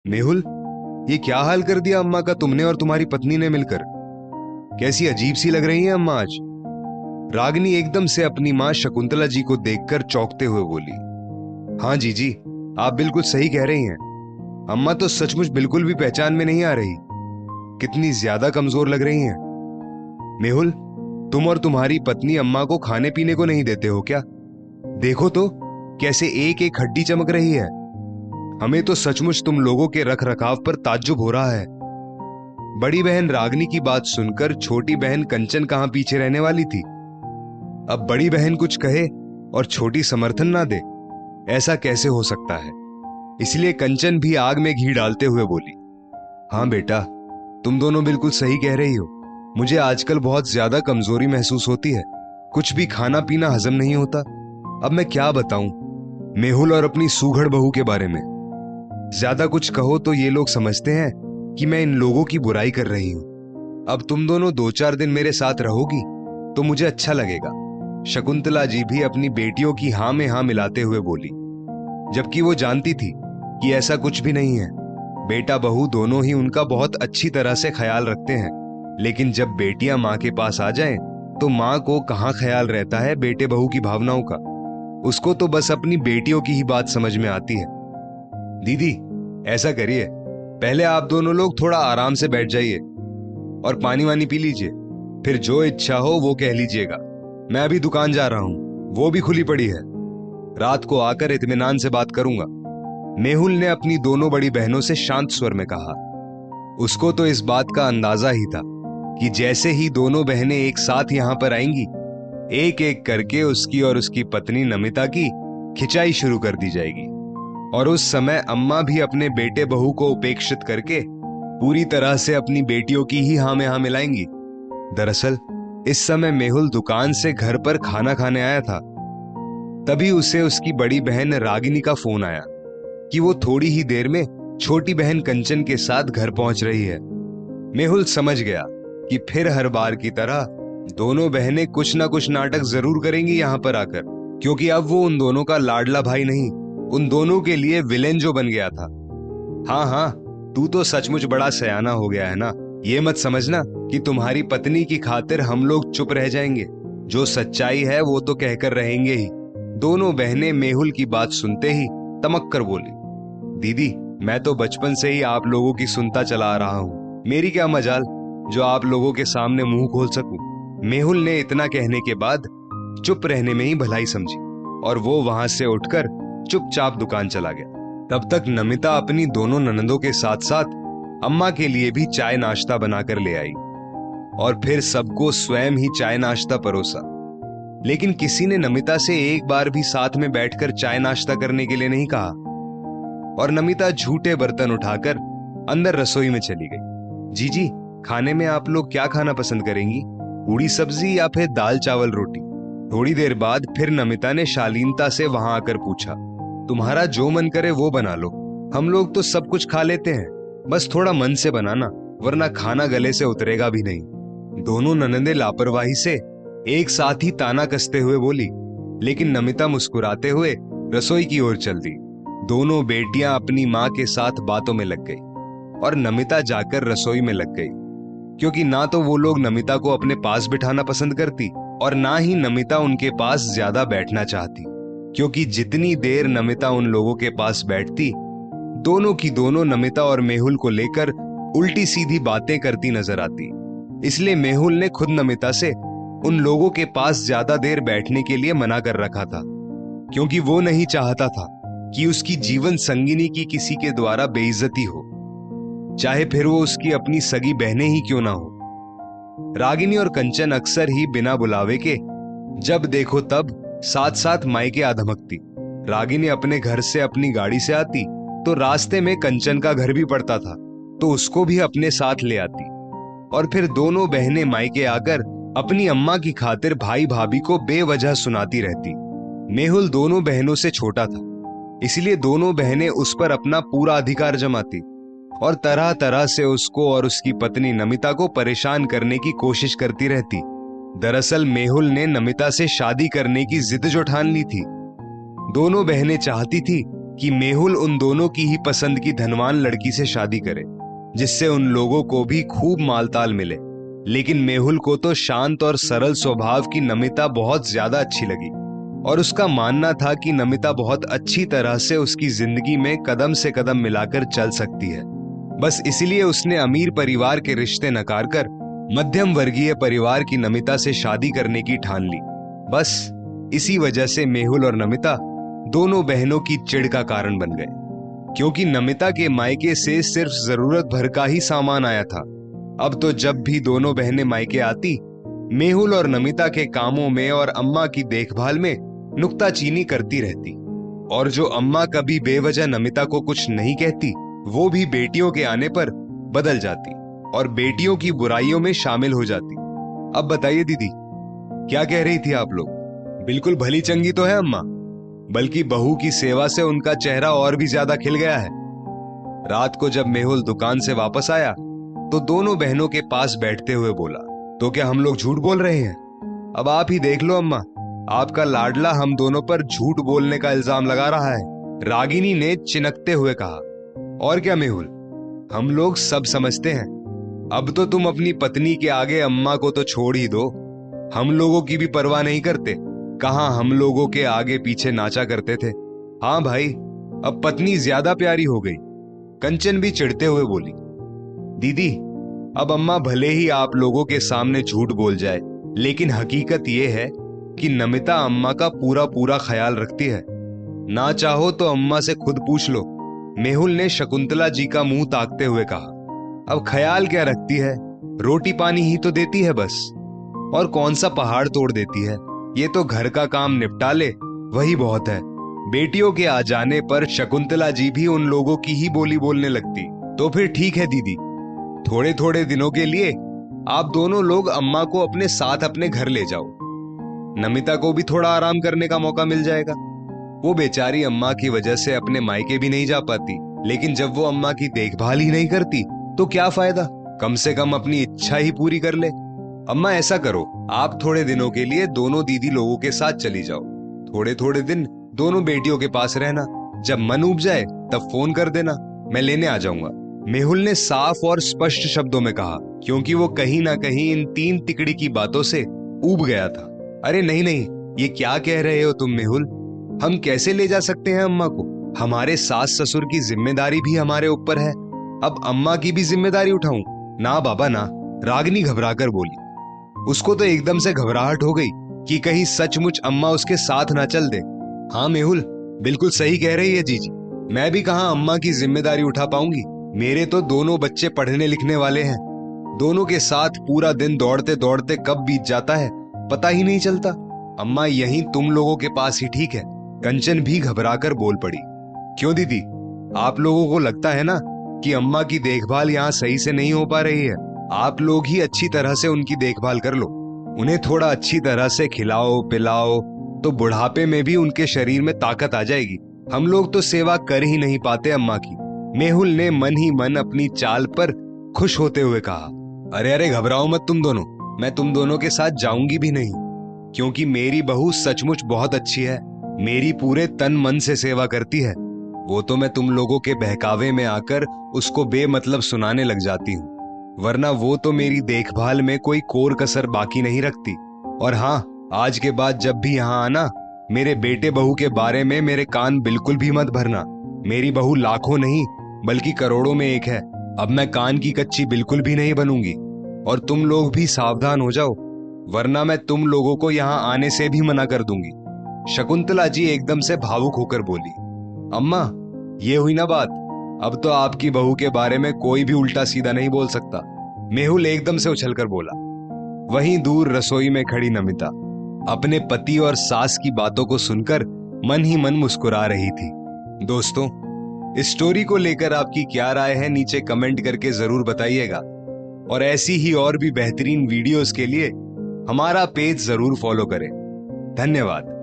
मेहुल, ये क्या हाल कर दिया अम्मा का तुमने और तुम्हारी पत्नी ने मिलकर। कैसी अजीब सी लग रही हैं अम्मा आज। रागिनी एकदम से अपनी मां शकुंतला जी को देखकर चौंकते हुए बोली। हाँ जी, आप बिल्कुल सही कह रही हैं। अम्मा तो सचमुच बिल्कुल भी पहचान में नहीं आ रही। कितनी ज्यादा कमजोर लग रही हैं। मेहुल, तुम और तुम्हारी पत्नी अम्मा को खाने पीने को नहीं देते हो क्या? देखो तो कैसे एक एक हड्डी चमक रही है। हमें तो सचमुच तुम लोगों के रख रखाव पर ताज्जुब हो रहा है। बड़ी बहन रागिनी की बात सुनकर छोटी बहन कंचन कहां पीछे रहने वाली थी। अब बड़ी बहन कुछ कहे और छोटी समर्थन ना दे, ऐसा कैसे हो सकता है। इसलिए कंचन भी आग में घी डालते हुए बोली। हाँ बेटा, तुम दोनों बिल्कुल सही कह रही हो। मुझे आजकल बहुत ज्यादा कमजोरी महसूस होती है। कुछ भी खाना पीना हजम नहीं होता। अब मैं क्या बताऊं मेहुल और अपनी सूघड़ बहू के बारे में। ज्यादा कुछ कहो तो ये लोग समझते हैं कि मैं इन लोगों की बुराई कर रही हूं। अब तुम दोनों 2-4 दिन मेरे साथ रहोगी तो मुझे अच्छा लगेगा। शकुंतला जी भी अपनी बेटियों की हां में हां मिलाते हुए बोली, जबकि वो जानती थी कि ऐसा कुछ भी नहीं है। बेटा बहू दोनों ही उनका बहुत अच्छी तरह से ख्याल रखते हैं, लेकिन जब बेटियां मां के पास आ जाएं तो मां को कहां ख्याल रहता है बेटे बहू की भावनाओं का। उसको तो बस अपनी बेटियों की ही बात समझ में आती है। दीदी, ऐसा करिए, पहले आप दोनों लोग थोड़ा आराम से बैठ जाइए और पानी वानी पी लीजिए, फिर जो इच्छा हो वो कह लीजिएगा। मैं अभी दुकान जा रहा हूं, वो भी खुली पड़ी है। रात को आकर इत्मीनान से बात करूंगा। मेहुल ने अपनी दोनों बड़ी बहनों से शांत स्वर में कहा। उसको तो इस बात का अंदाजा ही था कि जैसे ही दोनों बहनें एक साथ यहां पर आएंगी, एक एक करके उसकी और उसकी पत्नी नमिता की खिंचाई शुरू कर दी जाएगी, और उस समय अम्मा भी अपने बेटे बहू को उपेक्षित करके पूरी तरह से अपनी बेटियों की ही हां में हां मिलाएंगी। दरअसल इस समय मेहुल दुकान से घर पर खाना खाने आया था। तभी उसे उसकी बड़ी बहन रागिनी का फोन आया कि वो थोड़ी ही देर में छोटी बहन कंचन के साथ घर पहुंच रही है। मेहुल समझ गया कि फिर हर बार की तरह दोनों बहनें कुछ ना कुछ नाटक जरूर करेंगी यहां पर आकर, क्योंकि अब वो उन दोनों का लाडला भाई नहीं, उन दोनों के लिए विलेन जो बन गया था। हाँ, तू तो सचमुच बड़ा सयाना हो गया है ना। ये मत समझना कि तुम्हारी पत्नी की खातिर हम लोग चुप रह जाएंगे। जो सच्चाई है वो तो कहकर रहेंगे ही। दोनों बहनें मेहुल की बात सुनते ही तमक कर बोली, दीदी, मैं तो बचपन से ही आप लोगों की सुनता चला आ रहा हूं। मेरी क्या मजाल जो आप लोगों के सामने मुंह खोल सकूं। मेहुल ने इतना कहने के बाद चुप रहने में ही भलाई समझी और वो वहां से उठकर चुपचाप दुकान चला गया। तब तक नमिता अपनी दोनों ननदों के साथ साथ अम्मा के लिए भी चाय नाश्ता बनाकर ले आई और फिर सबको स्वयं ही चाय नाश्ता परोसा। लेकिन किसी ने नमिता से एक बार भी साथ में बैठकर चाय नाश्ता करने के लिए नहीं कहा, और नमिता झूठे बर्तन उठाकर अंदर रसोई में चली गई। जीजी, खाने में आप लोग क्या खाना पसंद करेंगी? पूड़ी सब्जी या फिर दाल चावल रोटी? थोड़ी देर बाद फिर नमिता ने शालीनता से वहां आकर पूछा। तुम्हारा जो मन करे वो बना लो, हम लोग तो सब कुछ खा लेते हैं, बस थोड़ा मन से बनाना, वरना खाना गले से उतरेगा भी नहीं। दोनों ननंदे लापरवाही से एक साथ ही ताना कसते हुए बोली, लेकिन नमिता मुस्कुराते हुए रसोई की ओर चल दी। दोनों बेटियां अपनी मां के साथ बातों में लग गई और नमिता जाकर रसोई में लग गई, क्योंकि ना तो वो लोग नमिता को अपने पास बिठाना पसंद करती और ना ही नमिता उनके पास ज्यादा बैठना चाहती, क्योंकि जितनी देर नमिता उन लोगों के पास बैठती, दोनों की दोनों नमिता और मेहुल को लेकर उल्टी सीधी बातें करती नजर आती। इसलिए मेहुल ने खुद नमिता से उन लोगों के पास ज्यादा देर बैठने के लिए मना कर रखा था, क्योंकि वो नहीं चाहता था कि उसकी जीवन संगिनी की किसी के द्वारा बेइज्जती हो, चाहे फिर वो उसकी अपनी सगी बहनें ही क्यों ना हो। रागिनी और कंचन अक्सर ही बिना बुलावे के जब देखो तब साथ साथ मायके आ धमकती। रागिनी अपने घर से अपनी गाड़ी से आती तो रास्ते में कंचन का घर भी पड़ता था, तो उसको भी अपने साथ ले आती, और फिर दोनों बहनें मायके आकर अपनी अम्मा की खातिर भाई भाभी को बेवजह सुनाती रहती। मेहुल दोनों बहनों से छोटा था, इसलिए दोनों बहनें उस पर अपना पूरा अधिकार जमाती और तरह तरह से उसको और उसकी पत्नी नमिता को परेशान करने की कोशिश करती रहती। दरअसल मेहुल ने नमिता से शादी करने की जिद जो ठान ली थी। दोनों बहनें चाहती थी कि मेहुल उन दोनों की ही पसंद की धनवान लड़की से शादी करे, जिससे उन लोगों को भी खूब मालताल मिले। लेकिन मेहुल को तो शांत और सरल स्वभाव की नमिता बहुत ज्यादा अच्छी लगी और उसका मानना था कि नमिता बहुत अच्छी तरह से उसकी जिंदगी में कदम से कदम मिलाकर चल सकती है। बस इसलिए उसने अमीर परिवार के रिश्ते नकार कर मध्यम वर्गीय परिवार की नमिता से शादी करने की ठान ली। बस इसी वजह से मेहुल और नमिता दोनों बहनों की चिढ़ का कारण बन गए, क्योंकि नमिता के मायके से सिर्फ जरूरत भर का ही सामान आया था। अब तो जब भी दोनों बहनें मायके आती, मेहुल और नमिता के कामों में और अम्मा की देखभाल में नुक्ताचीनी करती रहती, और जो अम्मा कभी बेवजह नमिता को कुछ नहीं कहती, वो भी बेटियों के आने पर बदल जाती और बेटियों की बुराइयों में शामिल हो जाती। अब बताइए दीदी, क्या कह रही थी आप लोग? बिल्कुल भली चंगी तो है अम्मा, बल्कि बहू की सेवा से उनका चेहरा और भी ज्यादा खिल गया है। रात को जब मेहुल दुकान से वापस आया तो दोनों बहनों के पास बैठते हुए बोला, तो क्या हम लोग झूठ बोल रहे हैं? अब आप ही देख लो अम्मा, आपका लाडला हम दोनों पर झूठ बोलने का इल्जाम लगा रहा है, रागिनी ने चिनकते हुए कहा। और क्या मेहुल, हम लोग सब समझते हैं। अब तो तुम अपनी पत्नी के आगे अम्मा को तो छोड़ ही दो, हम लोगों की भी परवाह नहीं करते। कहां हम लोगों के आगे पीछे नाचा करते थे। हाँ भाई, अब पत्नी ज्यादा प्यारी हो गई। कंचन भी चिढ़ते हुए बोली, दीदी अब अम्मा भले ही आप लोगों के सामने झूठ बोल जाए, लेकिन हकीकत यह है कि नमिता अम्मा का पूरा पूरा ख्याल रखती है। ना चाहो तो अम्मा से खुद पूछ लो। मेहुल ने शकुंतला जी का मुंह ताकते हुए कहा, अब ख्याल क्या रखती है, रोटी पानी ही तो देती है बस, और कौन सा पहाड़ तोड़ देती है। ये तो घर का काम निपटा ले, वही बहुत है। बेटियों के आ जाने पर शकुंतला जी भी उन लोगों की ही बोली बोलने लगती। तो फिर ठीक है दीदी, थोड़े थोड़े दिनों के लिए आप दोनों लोग अम्मा को अपने साथ अपने घर ले जाओ। नमिता को भी थोड़ा आराम करने का मौका मिल जाएगा। वो बेचारी अम्मा की वजह से अपने मायके भी नहीं जा पाती, लेकिन जब वो अम्मा की देखभाल ही नहीं करती तो क्या फायदा, कम से कम अपनी इच्छा ही पूरी कर ले। अम्मा ऐसा करो, आप थोड़े दिनों के लिए दोनों दीदी लोगों के साथ चली जाओ। थोड़े थोड़े दिन दोनों बेटियों के पास रहना, जब मन उब जाए तब फोन कर देना, मैं लेने आ जाऊंगा। मेहुल ने साफ और स्पष्ट शब्दों में कहा, क्योंकि वो कहीं ना कहीं इन तीन तिकड़ी की बातों से ऊब गया था। अरे नहीं नहीं, ये क्या कह रहे हो तुम मेहुल, हम कैसे ले जा सकते हैं अम्मा को? हमारे सास ससुर की जिम्मेदारी भी हमारे ऊपर है, अब अम्मा की भी जिम्मेदारी उठाऊं? ना बाबा ना, रागिनी घबराकर बोली। उसको तो एकदम से घबराहट हो गई कि कहीं सचमुच अम्मा उसके साथ ना चल दे। हाँ मेहुल, बिल्कुल सही कह रही है जीजी, मैं भी कहां अम्मा की जिम्मेदारी उठा पाऊंगी। मेरे तो दोनों बच्चे पढ़ने लिखने वाले हैं, दोनों के साथ पूरा दिन दौड़ते दौड़ते कब बीत जाता है पता ही नहीं चलता। अम्मा यहीं तुम लोगों के पास ही ठीक है। कंचन भी घबराकर बोल पड़ी। क्यों दीदी, आप लोगों को लगता है ना कि अम्मा की देखभाल यहाँ सही से नहीं हो पा रही है? आप लोग ही अच्छी तरह से उनकी देखभाल कर लो, उन्हें थोड़ा अच्छी तरह से खिलाओ पिलाओ, तो बुढ़ापे में भी उनके शरीर में ताकत आ जाएगी। हम लोग तो सेवा कर ही नहीं पाते अम्मा की। मेहुल ने मन ही मन अपनी चाल पर खुश होते हुए कहा। अरे अरे घबराओ मत तुम दोनों, मैं तुम दोनों के साथ जाऊंगी भी नहीं, क्योंकि मेरी बहू सचमुच बहुत अच्छी है, मेरी पूरे तन मन से सेवा करती है। वो तो मैं तुम लोगों के बहकावे में आकर उसको बेमतलब सुनाने लग जाती हूँ, वरना वो तो मेरी देखभाल में कोई कोर कसर बाकी नहीं रखती। और हाँ, आज के बाद जब भी यहाँ आना, मेरे बेटे बहू के बारे में मेरे कान बिल्कुल भी मत भरना। मेरी बहू लाखों नहीं बल्कि करोड़ों में एक है। अब मैं कान की कच्ची बिल्कुल भी नहीं बनूंगी, और तुम लोग भी सावधान हो जाओ, वरना मैं तुम लोगों को यहाँ आने से भी मना कर दूंगी। शकुंतला जी एकदम से भावुक होकर बोली, अम्मा ये हुई ना बात, अब तो आपकी बहू के बारे में कोई भी उल्टा सीधा नहीं बोल सकता। मेहुल एकदम से उछलकर बोला। वहीं दूर रसोई में खड़ी नमिता अपने पति और सास की बातों को सुनकर मन ही मन मुस्कुरा रही थी। दोस्तों, इस स्टोरी को लेकर आपकी क्या राय है नीचे कमेंट करके जरूर बताइएगा, और ऐसी ही और भी बेहतरीन वीडियोस के लिए हमारा पेज जरूर फॉलो करें। धन्यवाद।